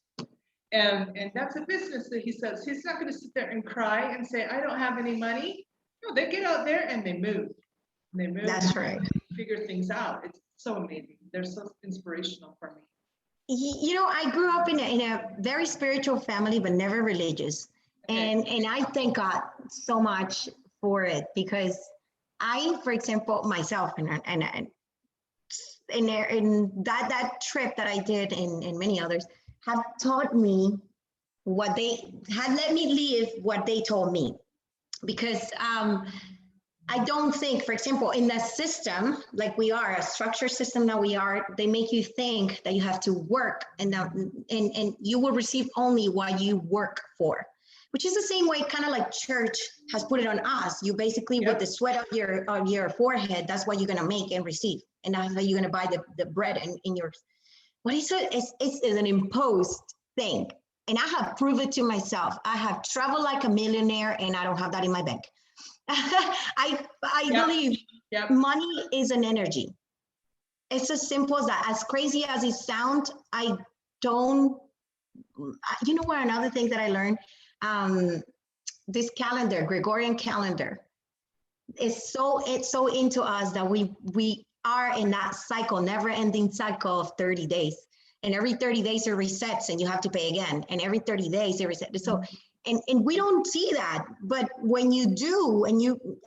[SPEAKER 1] And that's a business that he says. He's not gonna sit there and cry and say, I don't have any money. No, they get out there and they move. And they move.
[SPEAKER 2] That's right.
[SPEAKER 1] Figure things out. It's so amazing. They're so inspirational for me.
[SPEAKER 2] I grew up in a very spiritual family, but never religious.
[SPEAKER 1] Okay.
[SPEAKER 2] And I thank God so much for it, because for example, myself and that trip that I did and many others have taught me what they had, let me live what they told me. Because I don't think, for example, in that system, like we are, a structured system that we are, they make you think that you have to work and you will receive only what you work for, which is the same way kind of like church has put it on us. You basically, with the sweat of your forehead, that's what you're going to make and receive. And that's how you're going to buy the bread in your, what is it? It's an imposed thing. And I have proved it to myself. I have traveled like a millionaire and I don't have that in my bank. I believe money is an energy. It's as simple as that. As crazy as it sounds, what, another thing that I learned, this calendar, Gregorian calendar, it's so into us that we are in that cycle, never ending cycle of 30 days. And every 30 days it resets and you have to pay again. And every 30 days it resets. So, and we don't see that, but when you do,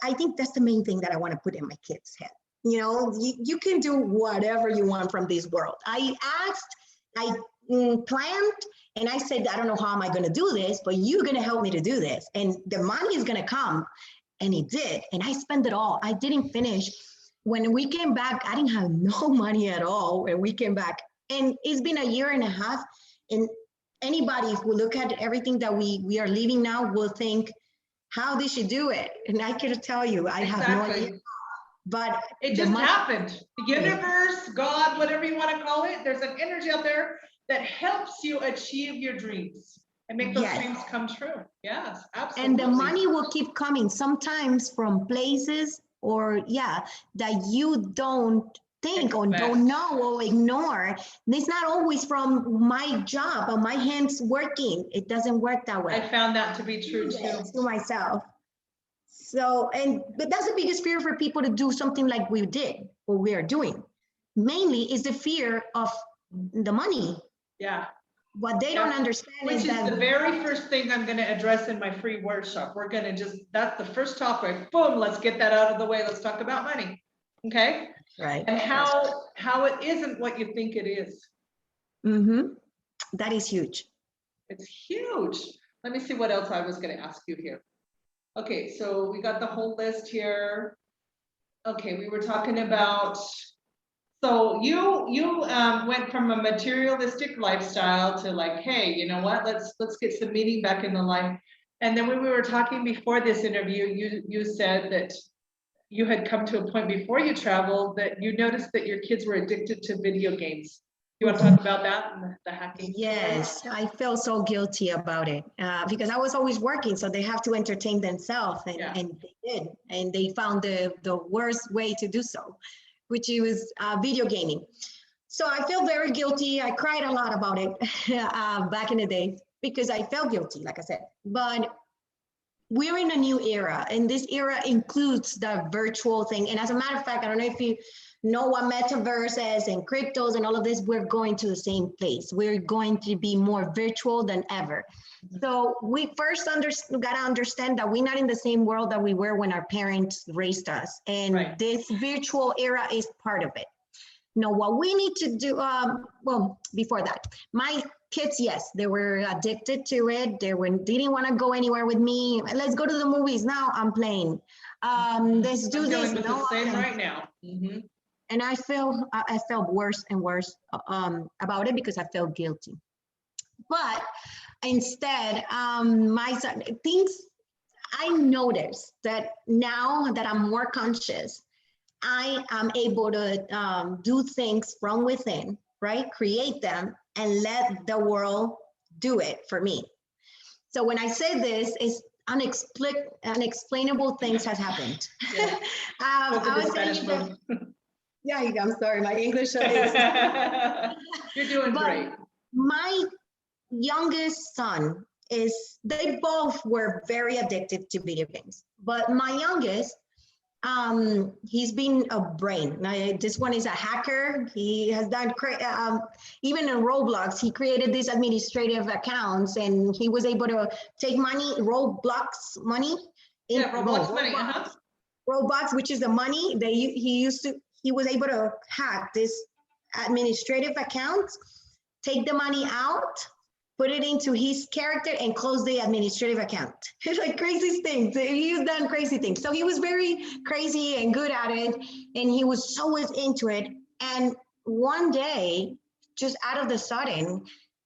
[SPEAKER 2] I think that's the main thing that I want to put in my kids' head. You can do whatever you want from this world. I planned, and I said, I don't know how am I going to do this, but you're going to help me to do this. And the money is going to come. And it did. And I spent it all. I didn't finish. When we came back, I didn't have no money at all when we came back. And it's been a year and a half. And anybody who look at everything that we are living now will think, how did she do it? And I can tell you, I have no idea. But
[SPEAKER 1] it just happened. The universe, God, whatever you want to call it, there's an energy out there that helps you achieve your dreams and make those dreams come true. Yes, absolutely.
[SPEAKER 2] And the money will keep coming, sometimes from places that you don't think or don't know or ignore. It's not always from my job or my hands working. It doesn't work that way.
[SPEAKER 1] I found that to be true too.
[SPEAKER 2] To myself. So, but that's the biggest fear for people to do something like we did or we are doing. Mainly is the fear of the money.
[SPEAKER 1] Yeah.
[SPEAKER 2] What they don't understand
[SPEAKER 1] is that the very first thing I'm going to address in my free workshop. We're going to that's the first topic. Boom, let's get that out of the way. Let's talk about money. Okay.
[SPEAKER 2] Right.
[SPEAKER 1] And how it isn't what you think it is.
[SPEAKER 2] Mm-hmm. That is huge.
[SPEAKER 1] It's huge. Let me see what else I was going to ask you here. Okay, so we got the whole list here. Okay, we were talking about, so you went from a materialistic lifestyle to like, hey, you know what, let's get some meaning back in the life. And then when we were talking before this interview, you said that you had come to a point before you traveled that you noticed that your kids were addicted to video games. You want to talk about that and the hacking?
[SPEAKER 2] Yes, I felt so guilty about it because I was always working, so they have to entertain themselves, and they did, and they found the worst way to do so, which was video gaming. So I feel very guilty. I cried a lot about it back in the day because I felt guilty, like I said. But we're in a new era, and this era includes the virtual thing. And as a matter of fact, I don't know if you know what metaverse is and cryptos and all of this, we're going to the same place. We're going to be more virtual than ever. So we first got to understand that we're not in the same world that we were when our parents raised us. And this virtual era is part of it. Now, what we need to do, well, before that, my kids, yes, they were addicted to it. They didn't want to go anywhere with me. Let's go to the movies. Now I'm playing. Let's do this.
[SPEAKER 1] No, same right now. Mm-hmm.
[SPEAKER 2] And I felt worse and worse about it because I felt guilty. But instead, my son, I noticed that now that I'm more conscious, I am able to do things from within, right? Create them and let the world do it for me. So when I say this, unexplainable things has happened.
[SPEAKER 1] Yeah.
[SPEAKER 2] I was saying
[SPEAKER 1] Spanish
[SPEAKER 2] that,
[SPEAKER 1] mode.
[SPEAKER 2] yeah, I'm sorry, my English is.
[SPEAKER 1] You're doing
[SPEAKER 2] But
[SPEAKER 1] great.
[SPEAKER 2] my youngest son they both were very addicted to video games. But my youngest, he's been a brain. Now, this one is a hacker. He has done, even in Roblox, he created these administrative accounts and he was able to take money, Roblox money.
[SPEAKER 1] Roblox money,
[SPEAKER 2] Roblox, which is the money that he was able to hack this administrative account, take the money out, put it into his character and close the administrative account. It's like crazy things. He's done crazy things. So he was very crazy and good at it. And he was so into it. And one day, just out of the sudden,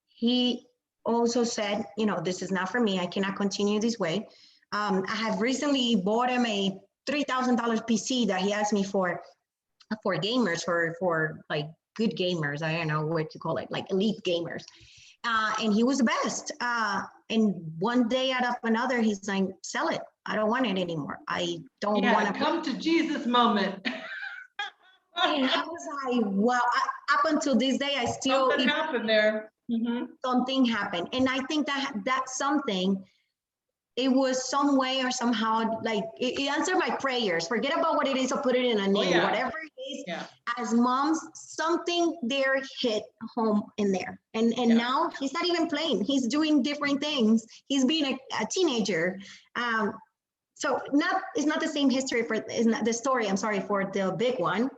[SPEAKER 2] he also said, this is not for me. I cannot continue this way. I have recently bought him a $3,000 PC that he asked me for gamers, for like good gamers. I don't know what to call it, like elite gamers. And he was the best. And one day out of another, he's like, sell it. I don't want it anymore. I don't want to
[SPEAKER 1] come to Jesus moment.
[SPEAKER 2] And I was like, wow. Up until this day, I still
[SPEAKER 1] something happened there.
[SPEAKER 2] Something happened. And I think that something, it was some way or somehow, like it answered my prayers. Forget about what it is, or put it in a name, whatever it is. As moms, something there hit home in there. And now he's not even playing. He's doing different things. He's being a teenager. So it's not the same history it's not the story, I'm sorry, for the big one.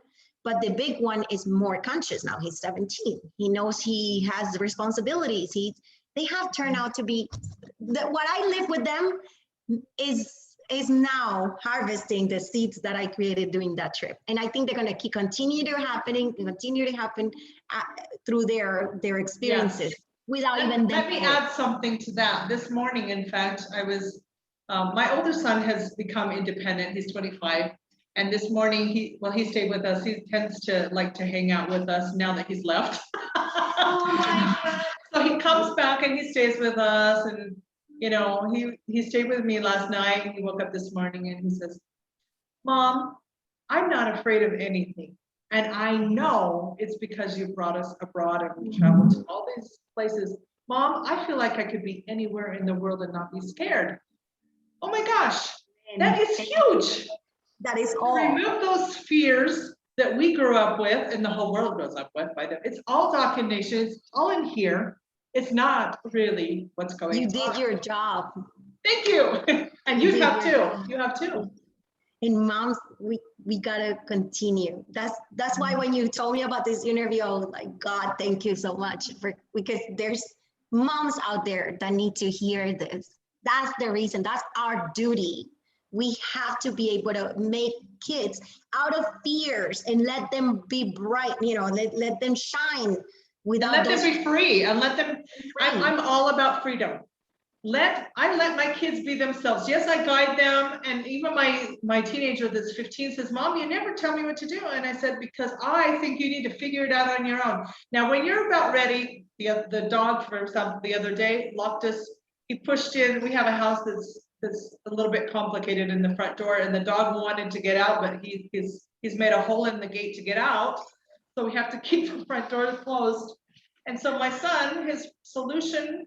[SPEAKER 2] But the big one is more conscious now. He's 17. He knows he has responsibilities. They have turned out to be, what I live with them is now harvesting the seeds that I created during that trip. And I think they're going to continue to happen through their experiences without even them.
[SPEAKER 1] Let me add something to that. This morning, in fact, I was, my older son has become independent. He's 25. And this morning, he stayed with us. He tends to like to hang out with us now that he's left. Oh my God. So he comes back and he stays with us. And, he stayed with me last night. He woke up this morning and he says, Mom, I'm not afraid of anything. And I know it's because you brought us abroad and we traveled to all these places. Mom, I feel like I could be anywhere in the world and not be scared. Oh my gosh, that is huge.
[SPEAKER 2] That is all.
[SPEAKER 1] Remove those fears that we grew up with and the whole world grows up with. It's all documentation. It's all in here. It's not really what's going on.
[SPEAKER 2] You did your job.
[SPEAKER 1] Thank you. And you have too. You have too.
[SPEAKER 2] And moms, we gotta continue. That's why when you told me about this interview, I was like, God, thank you so much, because there's moms out there that need to hear this. That's the reason. That's our duty. We have to be able to make kids out of fears and let them be bright, let them shine without
[SPEAKER 1] and let them be free and let them, I'm all about freedom. I let my kids be themselves. Yes, I guide them. And even my teenager that's 15 says, Mom, you never tell me what to do. And I said, because I think you need to figure it out on your own. Now, when you're about ready, the dog, for example, the other day locked us, he pushed in, we have a house that's a little bit complicated in the front door, and the dog wanted to get out, but he's made a hole in the gate to get out. So we have to keep the front door closed. And so my son, his solution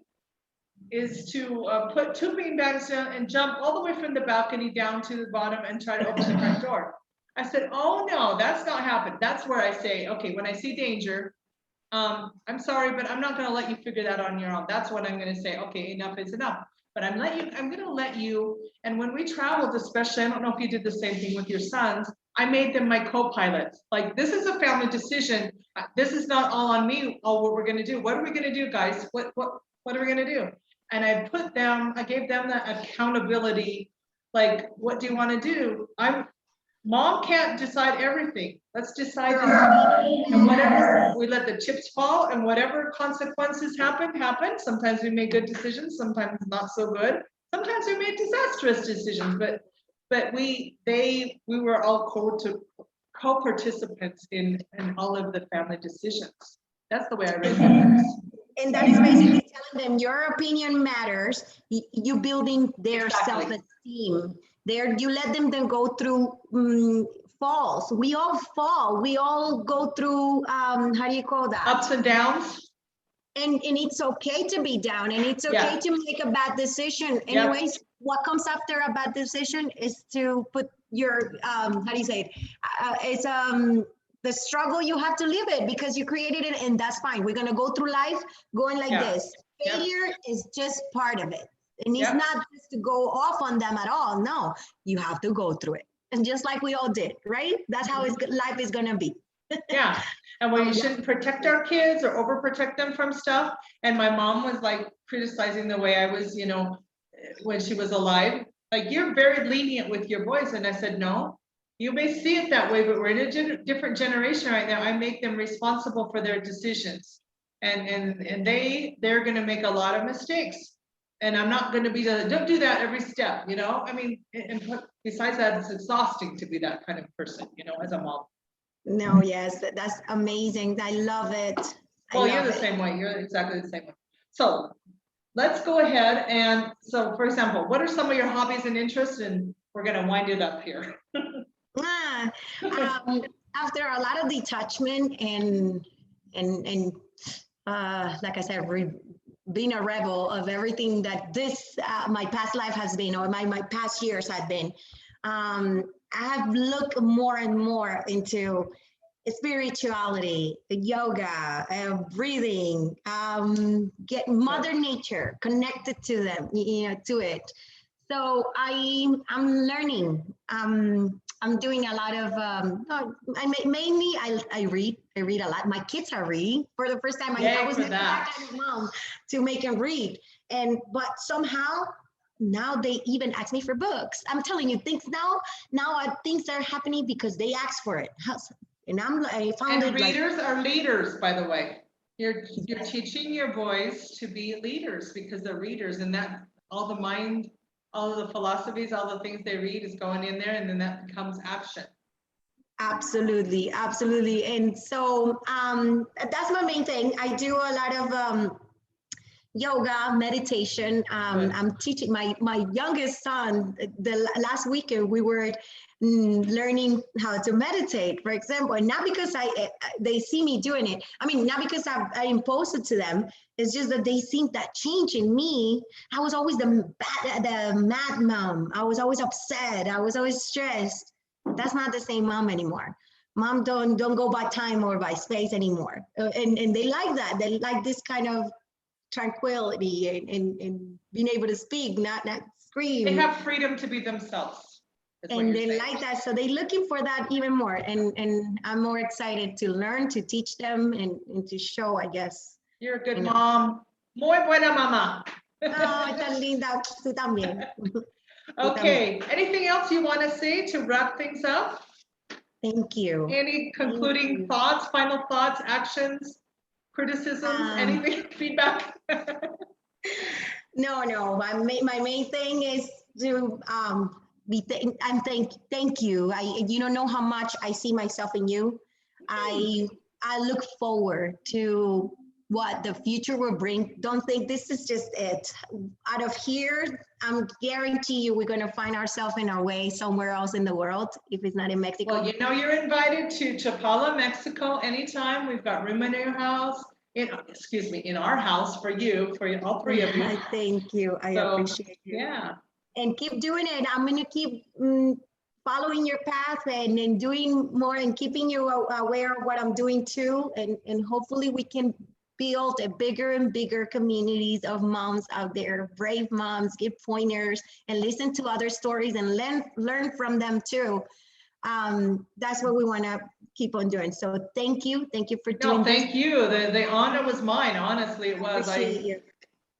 [SPEAKER 1] is to put 2 beanbags down and jump all the way from the balcony down to the bottom and try to open the front door. I said, oh no, that's not happening. That's where I say, okay, when I see danger, I'm sorry, but I'm not going to let you figure that on your own. That's what I'm going to say. Okay, enough is enough. But I'm going to let you, and when we traveled, especially, I don't know if you did the same thing with your sons, I made them my co-pilots. Like, this is a family decision. This is not all on me, all what we're going to do. What are we going to do, guys? What are we going to do? And I gave them the accountability. Like, what do you want to do? Mom can't decide everything. Let's decide this. And whatever, we let the chips fall, and whatever consequences happen. Sometimes we make good decisions, sometimes not so good. Sometimes we made disastrous decisions, but we were all co-participants in all of the family decisions. That's the way I raised them.
[SPEAKER 2] And that is basically telling them your opinion matters. You building their
[SPEAKER 1] Exactly.
[SPEAKER 2] self-esteem. There, you let them then go through falls. We all fall. We all go through, how do you call that?
[SPEAKER 1] Ups and downs.
[SPEAKER 2] And it's okay to be down, and it's okay to make a bad decision. Anyways, what comes after a bad decision is to put your, how do you say it? It's the struggle, you have to live it because you created it, and that's fine. We're gonna go through life going like this. Failure is just part of it. And it's not just to go off on them at all. No, you have to go through it. And just like we all did, right? That's how life is gonna be.
[SPEAKER 1] Yeah, and we shouldn't protect our kids or overprotect them from stuff. And my mom was like criticizing the way I was, you know, when she was alive. Like, you're very lenient with your boys. And I said, no, you may see it that way, but we're in a different generation right now. I make them responsible for their decisions. And they're gonna make a lot of mistakes. And I'm not gonna be the, don't do that every step, you know? I mean, and besides that, it's exhausting to be that kind of person, you know, as a mom.
[SPEAKER 2] No, yes, that's amazing. I love it.
[SPEAKER 1] Well, you're the same way. You're exactly the same way. So let's go ahead. And so, for example, what are some of your hobbies and interests? And we're going to wind it up here.
[SPEAKER 2] After a lot of detachment and like I said, being a rebel of everything that this my past life has been, or my past years have been, I have looked more and more into spirituality, yoga, breathing, get Mother Nature connected to them, you know, to it. So I'm learning. I'm doing a lot of. Mainly I read. I read a lot. My kids are reading for the first time. I was never that kind of mom to make them read, but somehow now they even ask me for books. I'm telling you, things now things are happening because they ask for it. And I found
[SPEAKER 1] and
[SPEAKER 2] it.
[SPEAKER 1] Readers are leaders, by the way. You're teaching your boys to be leaders because they're readers, and that all the mind, all of the philosophies, all the things they read is going in there, and then that becomes action.
[SPEAKER 2] Absolutely, absolutely. And so that's my main thing. I do a lot of yoga, meditation. I'm teaching my youngest son. The last weekend we were learning how to meditate, for example, and not because they see me doing it. I mean, not because I imposed it to them. It's just that they see that change in me. I was always the mad mom. I was always upset. I was always stressed. That's not the same mom anymore. Mom don't go by time or by space anymore. And they like that. They like this kind of tranquility and being able to speak, not scream.
[SPEAKER 1] They have freedom to be themselves.
[SPEAKER 2] And they like that, so they're looking for that even more. And I'm more excited to learn, to teach them, and to show, I guess.
[SPEAKER 1] You're a good mom. Muy buena mamá.
[SPEAKER 2] Oh, tan linda, tú también.
[SPEAKER 1] Okay, anything else you want to say to wrap things up?
[SPEAKER 2] Thank you.
[SPEAKER 1] Any concluding thoughts, final thoughts, actions, criticisms, anything, feedback?
[SPEAKER 2] No. My main thing is to thank you. You don't know how much I see myself in you. I look forward to what the future will bring. Don't think this is just it. Out of here, I'm guarantee you we're going to find ourselves in our way somewhere else in the world, if it's not in Mexico.
[SPEAKER 1] Well, you know, you're invited to Chapala, Mexico anytime. We've got room in your house, in our house for you, for all three of you.
[SPEAKER 2] Thank you. I appreciate you.
[SPEAKER 1] Yeah.
[SPEAKER 2] And keep doing it. I'm going to keep following your path and doing more and keeping you aware of what I'm doing too. And hopefully we can build a bigger and bigger communities of moms out there, brave moms, give pointers and listen to other stories and learn from them too. That's what we want to keep on doing. So thank you for doing this.
[SPEAKER 1] Thank you. The honor was mine. Honestly, it was.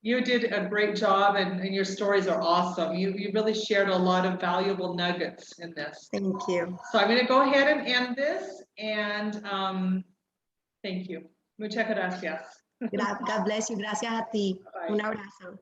[SPEAKER 1] You did a great job, and your stories are awesome. You really shared a lot of valuable nuggets in this.
[SPEAKER 2] Thank you.
[SPEAKER 1] So I'm going to go ahead and end this, and thank you. Muchas gracias.
[SPEAKER 2] God bless you. Gracias a ti. Un abrazo.